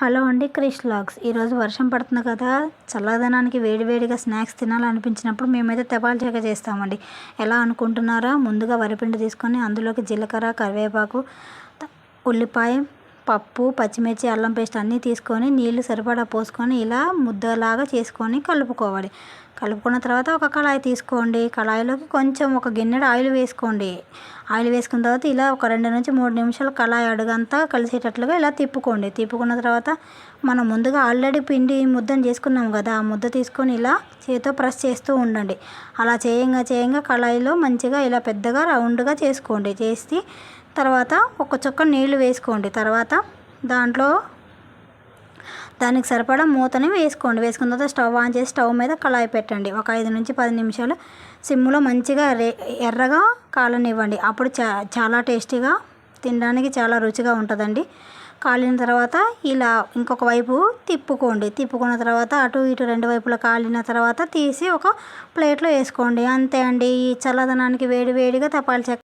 Hello అండి, Krish vlogs. ఈరోజు వర్షం పడుతుంది కదా, చల్లదనానికి వేడివేడిగా స్నాక్స్ తినాలనిపించినప్పుడు మేమైతే తపాలు చెక్క చేస్తామండి. ఎలా అనుకుంటున్నారా? ముందుగా వరిపిండి తీసుకొని అందులోకి జీలకర్ర, కరివేపాకు, ఉల్లిపాయ, పప్పు, పచ్చిమిర్చి, అల్లం పేస్ట్ అన్నీ తీసుకొని నీళ్లు సరిపడా పోసుకొని ఇలా ముద్దలాగా చేసుకొని కలుపుకోవాలి. కలుపుకున్న తర్వాత ఒక కళాయి తీసుకోండి. కళాయిలోకి కొంచెం ఒక గిన్నెడు ఆయిల్ వేసుకోండి. ఆయిల్ వేసుకున్న తర్వాత ఇలా ఒక 2 నుంచి 3 నిమిషాలు కళాయి అడుగంతా కలిసేటట్లుగా ఇలా తిప్పుకోండి. తిప్పుకున్న తర్వాత మనం ముందుగా ఆల్రెడీ పిండి ముద్దను చేసుకున్నాం కదా, ఆ ముద్ద తీసుకొని ఇలా చేతితో ప్రెస్ చేస్తూ ఉండండి. అలా చేయంగా కళాయిలో మంచిగా ఇలా పెద్దగా రౌండ్గా చేసుకోండి. చేసి తర్వాత ఒక చుక్క నీళ్లు వేసుకోండి. తర్వాత దానికి సరిపడా మూతని వేసుకోండి. వేసుకున్న తర్వాత స్టవ్ ఆన్ చేసి స్టవ్ మీద కళాయి పెట్టండి. ఒక 5 నుంచి 10 నిమిషాలు సిమ్లో మంచిగా ఎర్రగా కాలనివ్వండి. అప్పుడు చాలా టేస్టీగా, తినడానికి చాలా రుచిగా ఉంటుందండి. కాలిన తర్వాత ఇలా ఇంకొక వైపు తిప్పుకోండి. తిప్పుకున్న తర్వాత అటు ఇటు 2 వైపులా కాలిన తర్వాత తీసి ఒక ప్లేట్లో వేసుకోండి. అంతే అండి. ఈ చల్లదనానికి వేడివేడిగా తపాలు చెక్క